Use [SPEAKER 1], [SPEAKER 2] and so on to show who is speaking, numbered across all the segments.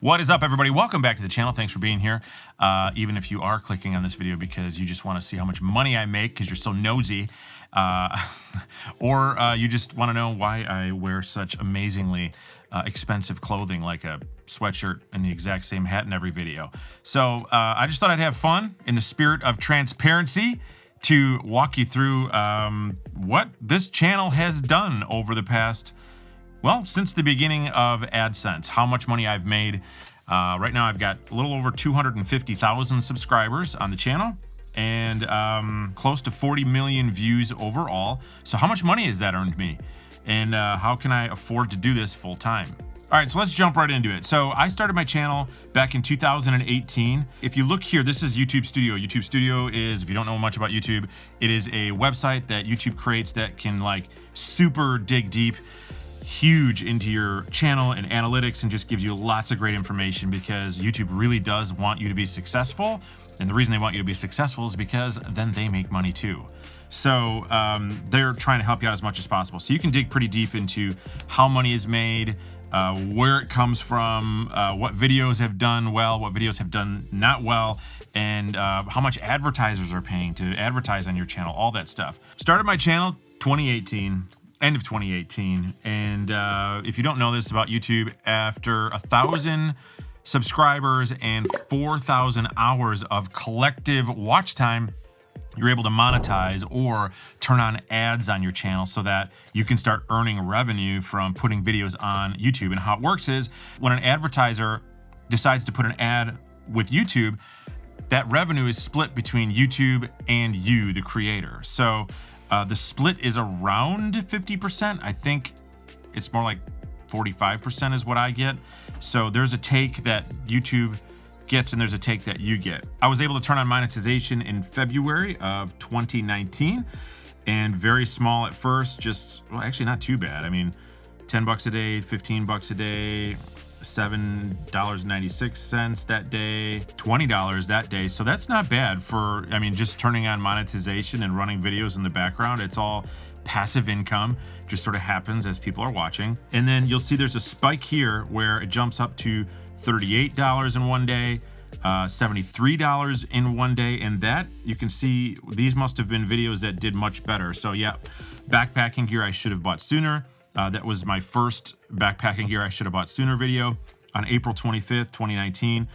[SPEAKER 1] What is up, everybody? Welcome back to the channel. Thanks for being here. Even if you are clicking on this video because you just want to see how much money I make because you're so nosy, or you just want to know why I wear such amazingly expensive clothing like a sweatshirt and the exact same hat in every video. So I just thought I'd have fun in the spirit of transparency to walk you through what this channel has done over the past, well, since the beginning of Adsense, how much money I've made. Right now I've got a little over 250,000 subscribers on the channel and close to 40 million views overall. So how much money has that earned me? And how can I afford to do this full time? All right, so let's jump right into it. So I started my channel back in 2018. If you look here, this is YouTube Studio. YouTube Studio is, if you don't know much about YouTube, it is a website that YouTube creates that can like super dig deep, huge into your channel and analytics, and just gives you lots of great information because YouTube really does want you to be successful. And the reason they want you to be successful is because then they make money too. So they're trying to help you out as much as possible. So you can dig pretty deep into how money is made, where it comes from, what videos have done well, what videos have done not well, and how much advertisers are paying to advertise on your channel, all that stuff. Started my channel 2018. End of 2018, and if you don't know this about YouTube, after 1,000 subscribers and 4,000 hours of collective watch time, you're able to monetize or turn on ads on your channel so that you can start earning revenue from putting videos on YouTube. And how it works is when an advertiser decides to put an ad with YouTube, that revenue is split between YouTube and you, the creator. So the split is around 50%. I think it's more like 45% is what I get. So there's a take that YouTube gets and there's a take that you get. I was able to turn on monetization in February of 2019, and very small at first, just, well, actually not too bad. I mean, 10 bucks a day, 15 bucks a day, $7.96 that day, $20 that day. So that's not bad for, I mean, just turning on monetization and running videos in the background. It's all passive income, just sort of happens as people are watching. And then you'll see there's a spike here where it jumps up to $38 in one day, $73 in one day. And that, you can see, these must have been videos that did much better. So yeah, backpacking gear I should have bought sooner. That was my first backpacking gear I should have bought sooner video on April 25th, 2019.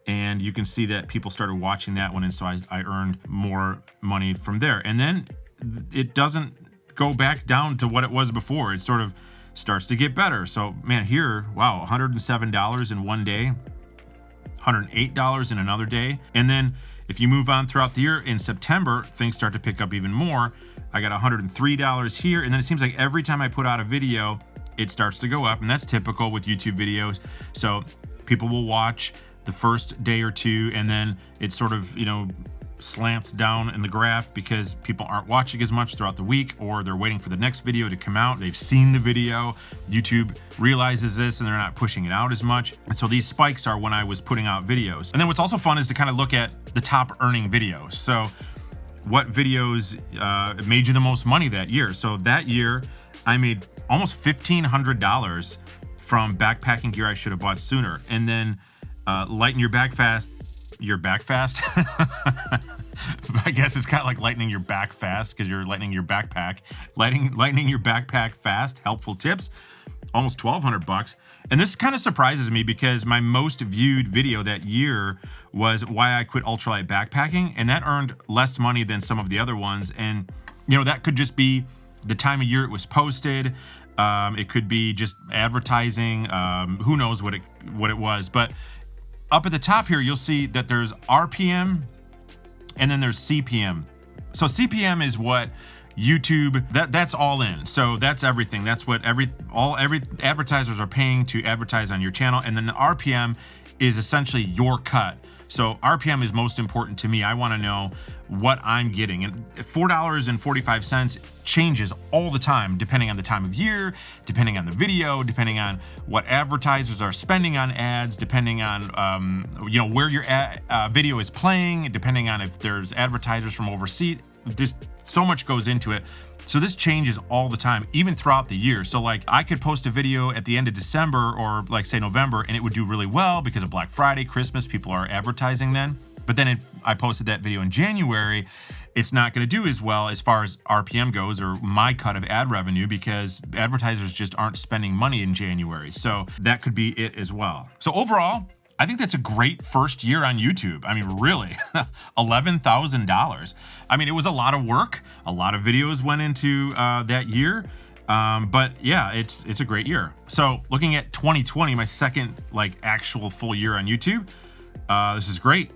[SPEAKER 1] And you can see that people started watching that one. And so I earned more money from there. And then it doesn't go back down to what it was before. It sort of starts to get better. So man, here, wow, $107 in one day, $108 in another day. And then if you move on throughout the year, in September, things start to pick up even more. I got $103 here, and then it seems like every time I put out a video, it starts to go up, and that's typical with YouTube videos. So people will watch the first day or two, and then it sort of, you know, slants down in the graph because people aren't watching as much throughout the week, or they're waiting for the next video to come out. They've seen the video. YouTube realizes this, and they're not pushing it out as much. And so these spikes are when I was putting out videos. And then what's also fun is to kind of look at the top earning videos. So what videos made you the most money that year? So that year, I made almost $1,500 from backpacking gear I should have bought sooner. And then lighten your back fast. Your back fast? I guess it's kind of like lightening your back fast because you're lightening your backpack. Lightening your backpack fast. Helpful tips. Almost 1,200 bucks. And this kind of surprises me because my most viewed video that year was why I quit ultralight backpacking, and that earned less money than some of the other ones. And you know, that could just be the time of year it was posted. It could be just advertising. Who knows what it was? But up at the top here, you'll see that there's RPM and then there's CPM. So CPM is what YouTube, that's all in. So that's everything. That's what every advertisers are paying to advertise on your channel. And then the RPM is essentially your cut. So RPM is most important to me. I want to know what I'm getting. And $4.45 changes all the time, depending on the time of year, depending on the video, depending on what advertisers are spending on ads, depending on you know, where your video is playing, depending on if there's advertisers from overseas. There's so much goes into it. So this changes all the time, even throughout the year. So like I could post a video at the end of December or like say November, and it would do really well because of Black Friday, Christmas, people are advertising then. But then I posted that video in January, it's not going to do as well as far as RPM goes or my cut of ad revenue because advertisers just aren't spending money in January. So that could be it as well. So overall, I think that's a great first year on YouTube. I mean, really, $11,000. I mean, it was a lot of work. A lot of videos went into that year. But yeah, it's a great year. So looking at 2020, my second like actual full year on YouTube, this is great.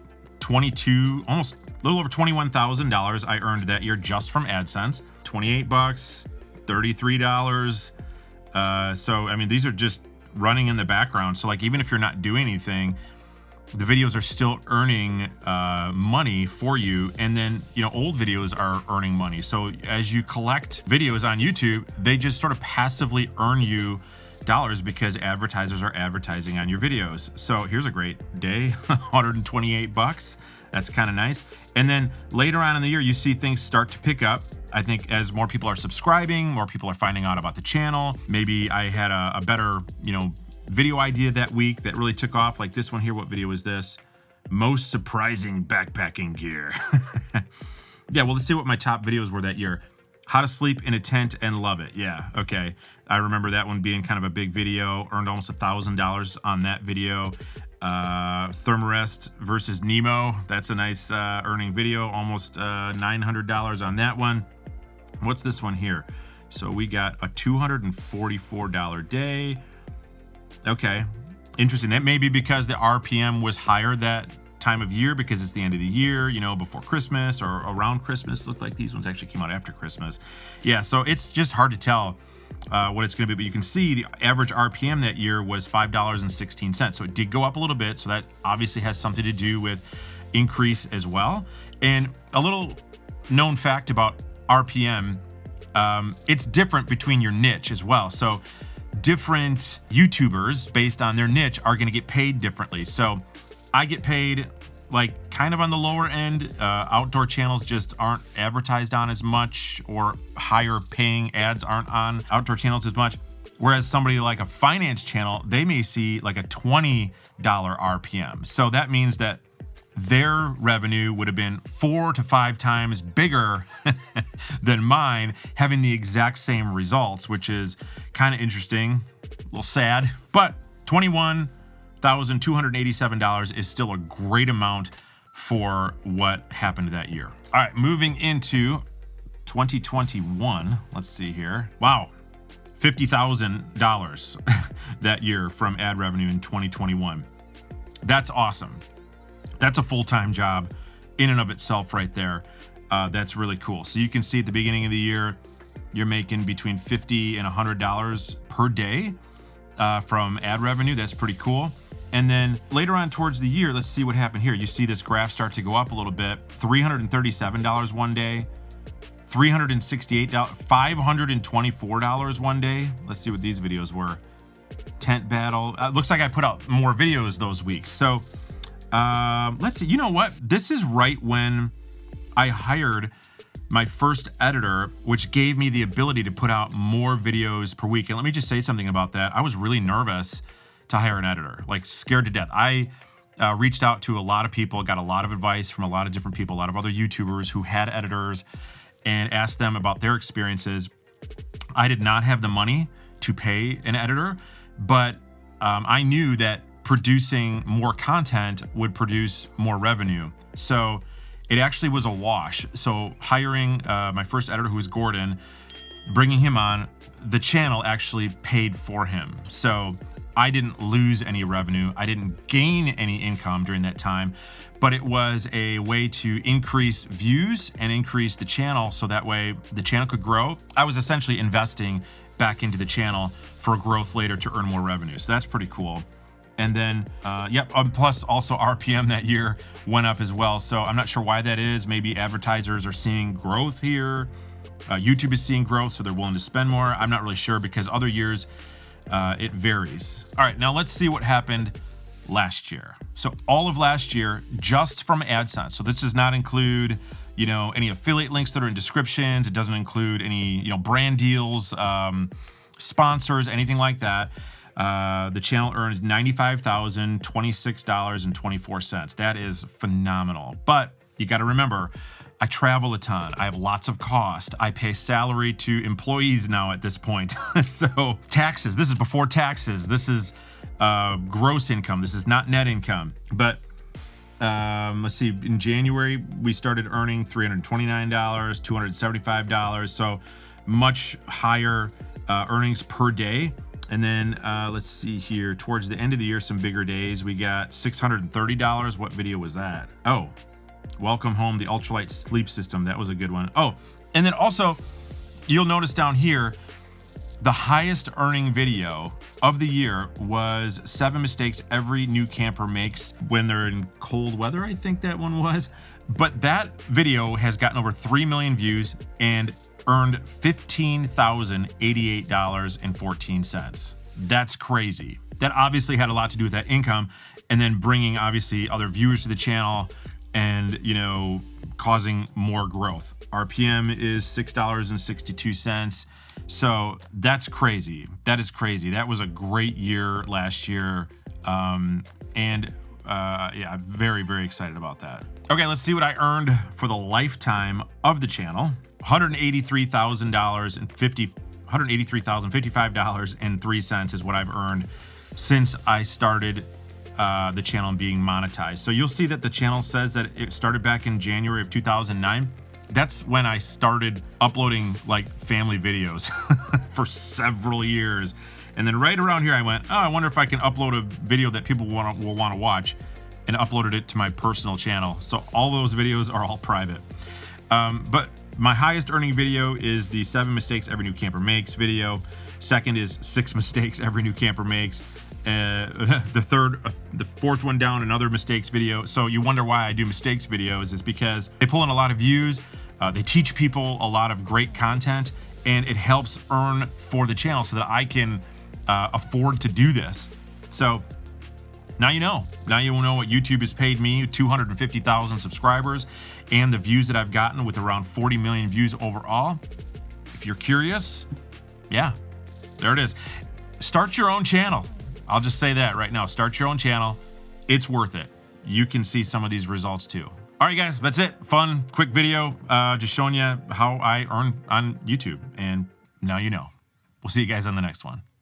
[SPEAKER 1] Almost a little over $21,000 I earned that year just from AdSense. $28, $33. So I mean, these are just running in the background. So like even if you're not doing anything, the videos are still earning money for you. And then, you know, old videos are earning money. So as you collect videos on YouTube, they just sort of passively earn you dollars because advertisers are advertising on your videos. So here's a great day, $128. That's kind of nice. And then later on in the year, you see things start to pick up. I think as more people are subscribing, more people are finding out about the channel. Maybe I had a better, you know, video idea that week that really took off. Like this one here. What video is this? Most surprising backpacking gear. Yeah, well, let's see what my top videos were that year. How to sleep in a tent and love it. Yeah, okay. I remember that one being kind of a big video. Earned almost $1,000 on that video. Thermarest versus Nemo. That's a nice earning video. Almost $900 on that one. What's this one here? So we got a $244 day. Okay, interesting. That may be because the RPM was higher that time of year because it's the end of the year, you know, before Christmas or around Christmas. Looked like these ones actually came out after Christmas. Yeah, so it's just hard to tell what it's going to be, but you can see the average RPM that year was $5.16. So it did go up a little bit. So that obviously has something to do with increase as well. And a little known fact about RPM, it's different between your niche as well. So different YouTubers based on their niche are going to get paid differently. So I get paid like kind of on the lower end. Outdoor channels just aren't advertised on as much, or higher paying ads aren't on outdoor channels as much. Whereas somebody like a finance channel, they may see like a $20 RPM. So that means that their revenue would have been 4 to 5 times bigger than mine, having the exact same results, which is kind of interesting, a little sad, but $21,287 is still a great amount for what happened that year. All right, moving into 2021, let's see here. Wow, $50,000 that year from ad revenue in 2021. That's awesome. That's a full-time job in and of itself right there. That's really cool. So you can see at the beginning of the year, you're making between $50 and $100 per day from ad revenue. That's pretty cool. And then later on towards the year, let's see what happened here. You see this graph start to go up a little bit. $337 one day, $368, $524 one day. Let's see what these videos were. Tent battle. Looks like I put out more videos those weeks. So let's see. You know what? This is right when I hired my first editor, which gave me the ability to put out more videos per week. And let me just say something about that. I was really nervous to hire an editor, like scared to death. I reached out to a lot of people, got a lot of advice from a lot of different people, a lot of other YouTubers who had editors, and asked them about their experiences. I did not have the money to pay an editor, but I knew that producing more content would produce more revenue. So it actually was a wash. So hiring my first editor, who was Gordon, bringing him on, the channel actually paid for him. So I didn't lose any revenue. I didn't gain any income during that time, but it was a way to increase views and increase the channel so that way the channel could grow. I was essentially investing back into the channel for growth later to earn more revenue. So that's pretty cool. And then, plus also RPM that year went up as well. So I'm not sure why that is. Maybe advertisers are seeing growth here. YouTube is seeing growth, so they're willing to spend more. I'm not really sure because other years, it varies. All right, now let's see what happened last year. So all of last year, just from AdSense. So this does not include you know, any affiliate links that are in descriptions. It doesn't include any, you know, brand deals, sponsors, anything like that. The channel earned $95,026.24. That is phenomenal. But you got to remember, I travel a ton. I have lots of cost. I pay salary to employees now at this point. So taxes, this is before taxes. This is gross income. This is not net income. But let's see, in January, we started earning $329, $275. So much higher earnings per day. And then let's see here, towards the end of the year, some bigger days. We got $630. What video was that? Oh, Welcome Home, the Ultralight Sleep System. That was a good one. Oh, and then also, you'll notice down here, the highest earning video of the year was 7 mistakes every new camper makes when they're in cold weather, I think that one was. But that video has gotten over 3 million views and earned $15,088.14. That's crazy. That obviously had a lot to do with that income, and then bringing obviously other viewers to the channel and, you know, causing more growth. RPM is $6.62. So that's crazy. That is crazy. That was a great year last year. Yeah, very, very excited about that. Okay, let's see what I earned for the lifetime of the channel. $183,055.03 is what I've earned since I started the channel being monetized. So you'll see that the channel says that it started back in January of 2009. That's when I started uploading like family videos for several years. And then right around here I went, oh, I wonder if I can upload a video that people will want to watch, and uploaded it to my personal channel. So all those videos are all private. But my highest earning video is the 7 mistakes every new camper makes video. Second is 6 mistakes every new camper makes. The fourth one down, another mistakes video. So you wonder why I do mistakes videos, is because they pull in a lot of views. They teach people a lot of great content, and it helps earn for the channel so that I can afford to do this. So now you know. Now you will know what YouTube has paid me, 250,000 subscribers, and the views that I've gotten with around 40 million views overall. If you're curious, yeah, there it is. Start your own channel. I'll just say that right now. Start your own channel. It's worth it. You can see some of these results too. All right, guys, that's it. Fun, quick video, just showing you how I earn on YouTube. And now you know. We'll see you guys on the next one.